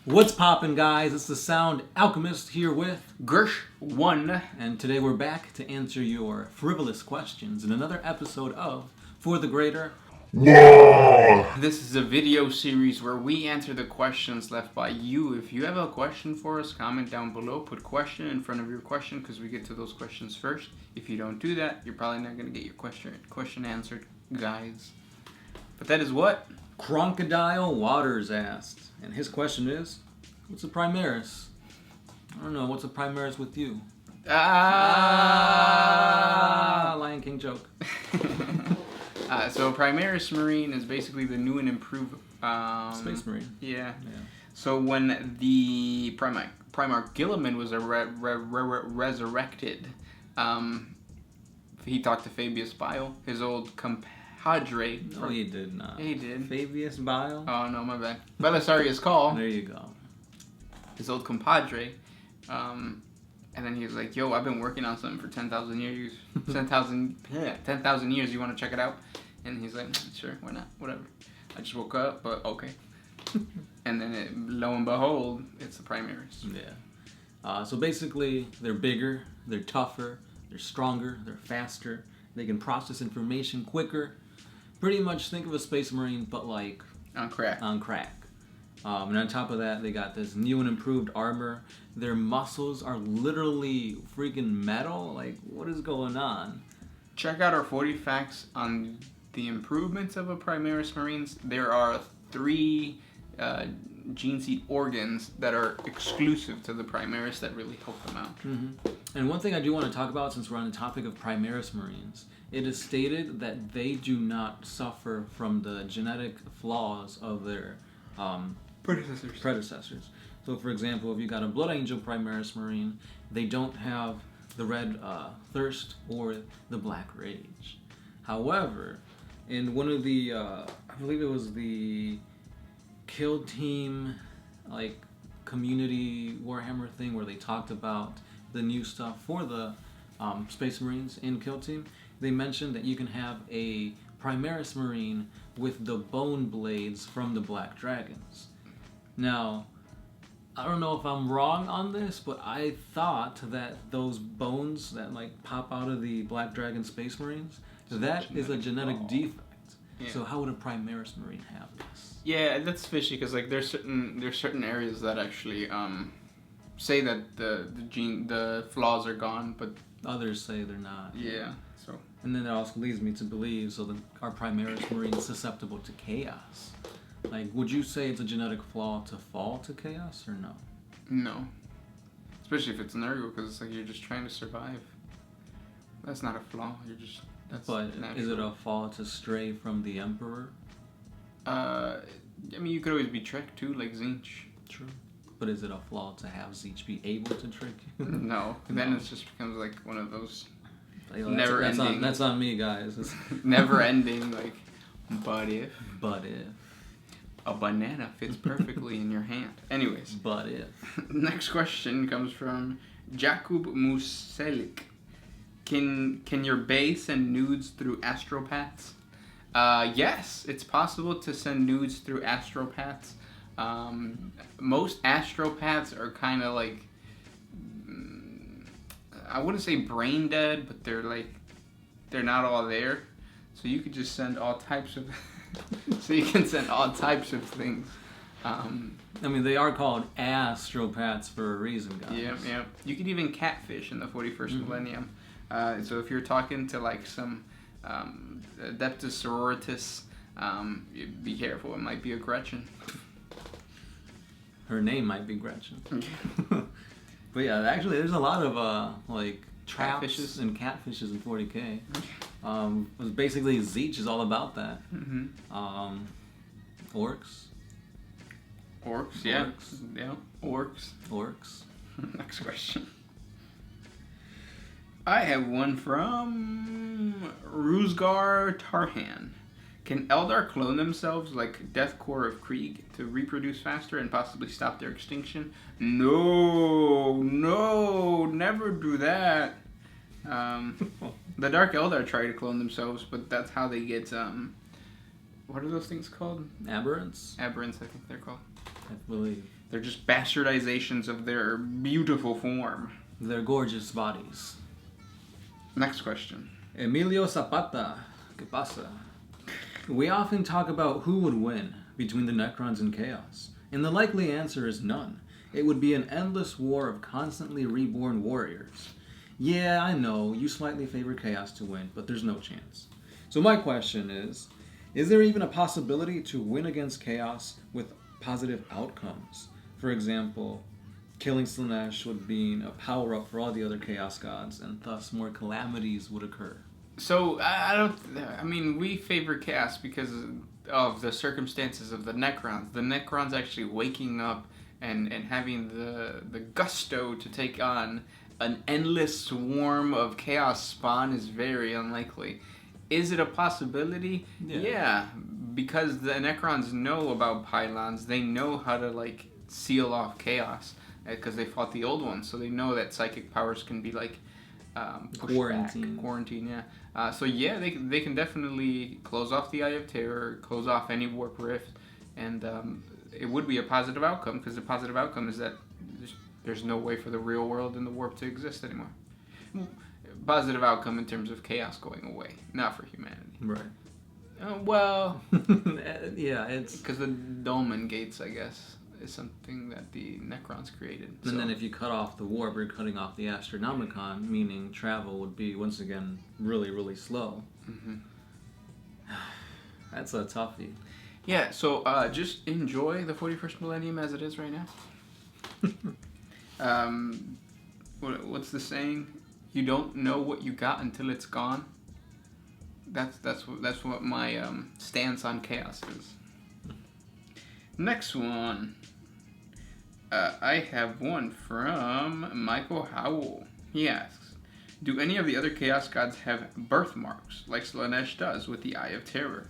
What's poppin', guys? It's the Sound Alchemist here with Gersh1. and today we're back to answer your frivolous questions in another episode of For the Greater. This is a video series where we answer the questions left by you. If you have a question for us, comment down below. Put question in front of your question because we get to those questions first. If you don't do that, you're probably not going to get your question answered, guys. But that is what? Crocodile Waters asked, and his question is, what's a Primaris? I don't know, what's a Primaris with you? Lion King joke. So Primaris Marine is basically the new and improved Space Marine. Yeah. So when the Primarch Gilliman was resurrected, he talked to Fabius Bile, his old compadre. No, he did not. Yeah, he did. Fabius Bile? Oh, no, my bad. Belisarius Call. There you go. His old compadre. And then he was like, yo, I've been working on something for 10,000 years. 10,000 years, you want to check it out? And he's like, sure, why not? Whatever. I just woke up, but okay. And then, lo and behold, it's the Primaris. Yeah. So basically, they're bigger, they're tougher, they're stronger, they're faster, they can process information quicker. Pretty much think of a Space Marine, but like... On crack. And on top of that, they got this new and improved armor. Their muscles are literally freaking metal. Like, what is going on? Check out our 40 facts on the improvements of a Primaris Marines. There are 3 gene seed organs that are exclusive to the Primaris that really help them out. Mm-hmm. And one thing I do want to talk about, since we're on the topic of Primaris Marines, it is stated that they do not suffer from the genetic flaws of their predecessors. So, for example, if you got a Blood Angel Primaris Marine, they don't have the Red Thirst or the Black Rage. However, in one of the, I believe it was the Kill Team, like, community Warhammer thing where they talked about the new stuff for the Space Marines in Kill Team, they mentioned that you can have a Primaris Marine with the bone blades from the Black Dragons. Now, I don't know if I'm wrong on this, but I thought that those bones that like pop out of the Black Dragon Space Marines, that is a genetic defect. Yeah. So how would a Primaris Marine have this? Yeah, that's fishy because like there's certain areas that actually say that the flaws are gone, but others say they're not. Yeah. So. And then that also leads me to believe that our Primaris Marine is susceptible to chaos. Like, would you say it's a genetic flaw to fall to chaos or no? No. Especially if it's an ergo, because it's like you're just trying to survive. That's not a flaw. But natural. Is it a flaw to stray from the Emperor? I mean, you could always be tricked too, like Zinch. True. But is it a flaw to have Zinch be able to trick you? No. Then it just becomes like one of those never ending. That's on me, guys. Never ending, like, but if a banana fits perfectly in your hand. Anyways. But if. Next question comes from Jakub Muselik. Can your bae send nudes through astropaths? Yes, it's possible to send nudes through astropaths. Most astropaths are kind of like, I wouldn't say brain dead, but they're not all there. So you could just send all types of, so you can send all types of things. I mean, they are called astropaths for a reason, guys. Yeah. You could even catfish in the 41st millennium. So if you're talking to like some Adeptus Sororitas, be careful. It might be a Gretchen. Her name might be Gretchen. But yeah, actually, there's a lot of traps catfishes and catfishes in 40K. Basically, Zinch is all about that. Mm-hmm. Orcs. Yeah. Orcs. Next question. I have one from Ruzgar Tarhan. Can Eldar clone themselves like Deathcore of Krieg to reproduce faster and possibly stop their extinction? No, never do that. The Dark Eldar try to clone themselves, but that's how they get, what are those things called? Aberrants? Aberrants, I think they're called. I believe. They're just bastardizations of their beautiful form. Their gorgeous bodies. Next question. Emilio Zapata. ¿Qué pasa? We often talk about who would win between the Necrons and Chaos, and the likely answer is none. It would be an endless war of constantly reborn warriors. Yeah, I know, you slightly favor Chaos to win, but there's no chance. So my question is there even a possibility to win against Chaos with positive outcomes? For example, killing Slanesh would be a power-up for all the other Chaos gods, and thus more calamities would occur. So, I mean, we favor Chaos because of the circumstances of the Necrons. The Necrons actually waking up and having the gusto to take on an endless swarm of Chaos spawn is very unlikely. Is it a possibility? Yeah, because the Necrons know about pylons. They know how to, like, seal off Chaos because they fought the old ones. So they know that psychic powers can be, like, quarantine, yeah. So yeah, they can definitely close off the Eye of Terror, close off any warp rift, and it would be a positive outcome, because the positive outcome is that there's no way for the real world and the warp to exist anymore. Positive outcome in terms of Chaos going away, not for humanity. Right. Well, yeah, it's because the Dolmen Gates, I guess, is something that the Necrons created. And then if you cut off the warp, you're cutting off the Astronomicon, meaning travel would be, once again, really, really slow. Mm-hmm. That's a toughie. Yeah, so just enjoy the 41st millennium as it is right now. What's the saying? You don't know what you got until it's gone. That's what my stance on Chaos is. Next one. I have one from Michael Howell. He asks, do any of the other Chaos Gods have birthmarks, like Slanesh does with the Eye of Terror?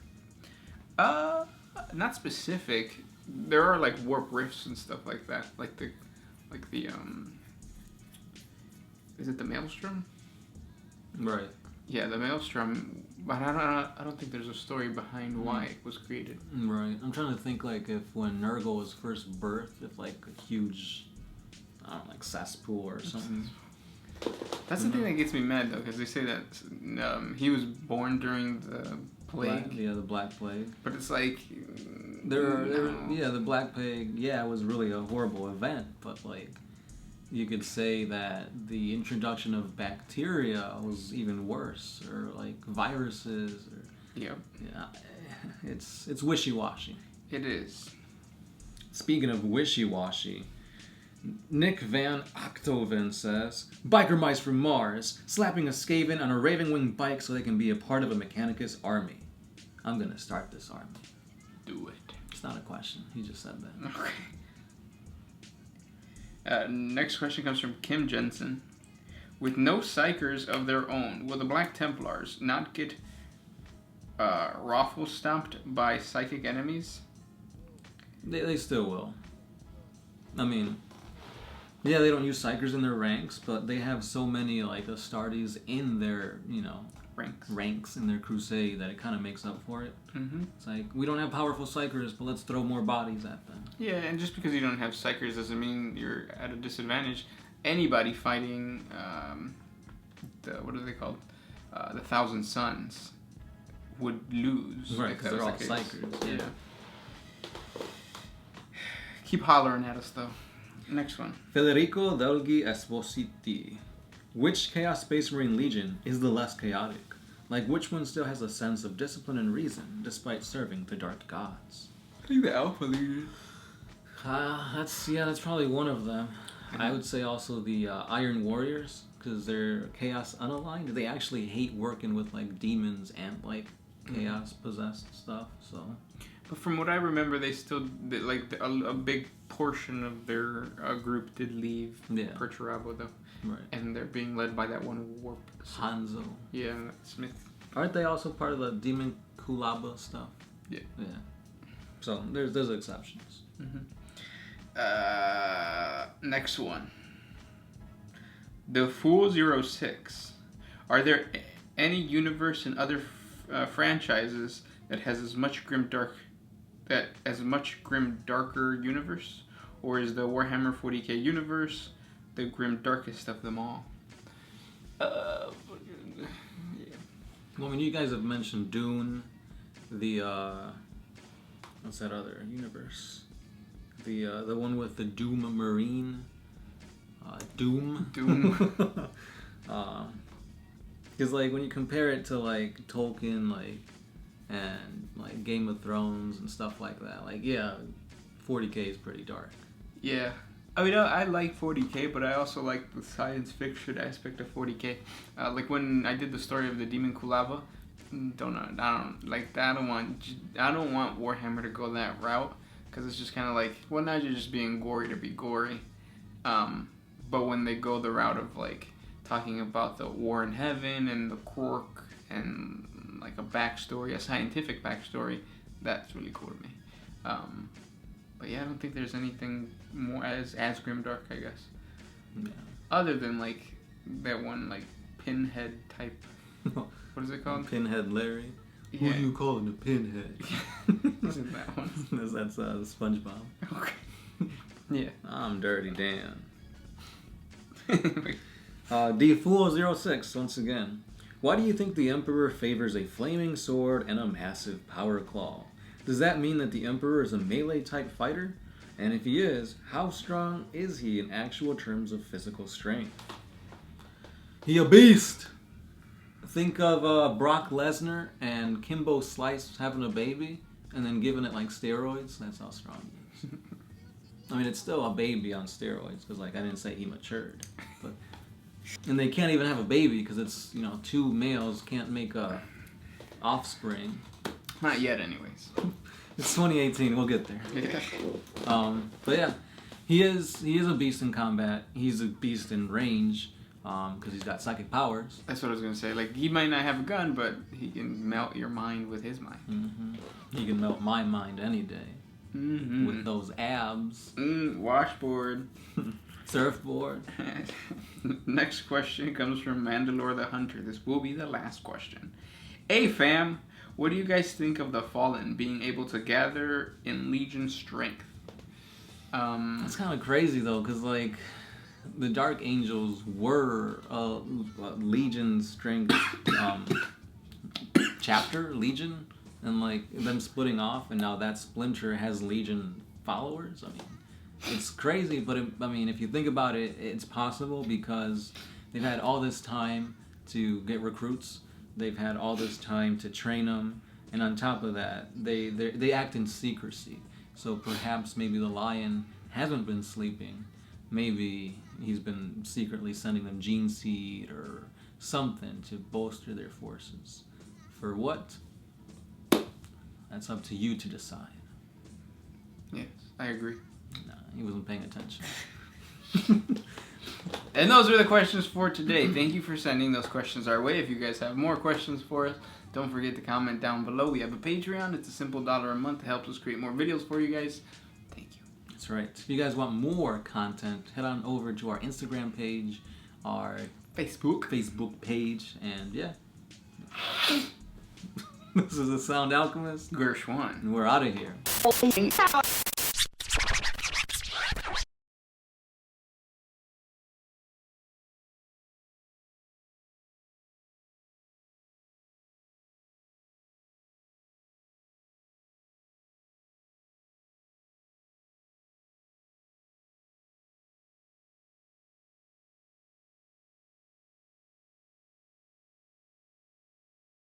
Not specific. There are, like, warp rifts and stuff like that. Like the is it the Maelstrom? Right. Yeah, the Maelstrom. But I don't think there's a story behind why it was created. Right. I'm trying to think, like, if when Nurgle was first birthed, if, like, a huge, I don't know, like, cesspool or something. That's the thing that gets me mad, though, because they say that he was born during the plague. The Black Plague. But it's like... the Black Plague, it was really a horrible event, but, like, you could say that the introduction of bacteria was even worse, or, like, viruses, or... Yep. Yeah, it's wishy-washy. It is. Speaking of wishy-washy, Nick Van Octoven says, Biker mice from Mars, slapping a Skaven on a Raven Wing bike so they can be a part of a Mechanicus army. I'm gonna start this army. Do it. It's not a question. He just said that. Okay. Next question comes from Kim Jensen. With no Psychers of their own, will the Black Templars not get raffle stomped by psychic enemies? They still will. I mean, yeah, they don't use Psychers in their ranks, but they have so many, like, Astartes in their, ranks in their crusade that it kind of makes up for it. Mm-hmm. It's like, we don't have powerful Psychers, but let's throw more bodies at them. Yeah, and just because you don't have Psychers doesn't mean you're at a disadvantage. Anybody fighting, what are they called? The Thousand Suns would lose. Right, because they're all Psychers. Yeah. Keep hollering at us, though. Next one. Federico Delghi Espositi. Which Chaos Space Marine Legion is the less chaotic? Like, which one still has a sense of discipline and reason, despite serving the Dark Gods? I think the Alpha Legion. That's probably one of them. I would say also the Iron Warriors, because they're Chaos unaligned. They actually hate working with, like, demons and, like, Chaos-possessed stuff, so... But from what I remember, they still, a big portion of their group did leave Perturabo, though. Right. And they're being led by that one warp. Hanzo. Yeah, Smith. Aren't they also part of the Demon Kulaba stuff? Yeah. Yeah. So, there's exceptions. Mm-hmm. Next one. The Fool 06. Are there any universe and other franchises that has as much grim darker universe, Or is the Warhammer 40K universe the grim darkest of them all? Yeah. Well, I mean, you guys have mentioned Dune, the what's that other universe? The one with the Doom Marine, Doom. Because like when you compare it to like Tolkien, like and like Game of Thrones and stuff like that, like yeah, 40K is pretty dark. Yeah. I mean, I like 40K, but I also like the science fiction aspect of 40K. Like when I did the story of the Demon Kulava, I don't want Warhammer to go that route, because it's just kind of like, well, now you're just being gory to be gory. But when they go the route of like talking about the war in heaven and the Quark and like a backstory, a scientific backstory, that's really cool to me. But yeah, I don't think there's anything more as grimdark, I guess. Yeah. Other than like that one like Pinhead type. What is it called? Pinhead Larry. Yeah. Who are you calling a pinhead? Isn't that one? That's SpongeBob. Okay. Yeah. I'm Dirty Dan. D406 once again. Why do you think the Emperor favors a flaming sword and a massive power claw? Does that mean that the Emperor is a melee-type fighter? And if he is, how strong is he in actual terms of physical strength? He a beast! Think of Brock Lesnar and Kimbo Slice having a baby and then giving it like steroids. That's how strong he is. I mean, it's still a baby on steroids because like I didn't say he matured. But and they can't even have a baby because it's, you know, two males can't make a offspring. Not yet, anyways. It's 2018. We'll get there. Yeah. But yeah, he is a beast in combat. He's a beast in range because he's got psychic powers. That's what I was gonna say. Like, he might not have a gun, but he can melt your mind with his mind. Mm-hmm. He can melt my mind any day with those abs. Washboard. Surfboard. Next question comes from Mandalore the Hunter. This will be the last question. Hey fam, what do you guys think of the Fallen being able to gather in Legion strength? That's kind of crazy though, because like the Dark Angels were Legion strength chapter, Legion, and like them splitting off, and now that splinter has Legion followers. I mean, it's crazy, but I mean, if you think about it, it's possible because they've had all this time to get recruits. They've had all this time to train them, and on top of that, they act in secrecy. So perhaps maybe the Lion hasn't been sleeping. Maybe he's been secretly sending them gene seed or something to bolster their forces. For what? That's up to you to decide. Yes, I agree. Nah, he wasn't paying attention. And those are the questions for today. Thank you for sending those questions our way. If you guys have more questions for us, don't forget to comment down below. We have a Patreon. It's a simple $1 a month. It helps us create more videos for you guys. Thank you. That's right. If you guys want more content, head on over to our Instagram page, our Facebook page, and yeah. This is the Sound Alchemist. Gershwan. And we're out of here.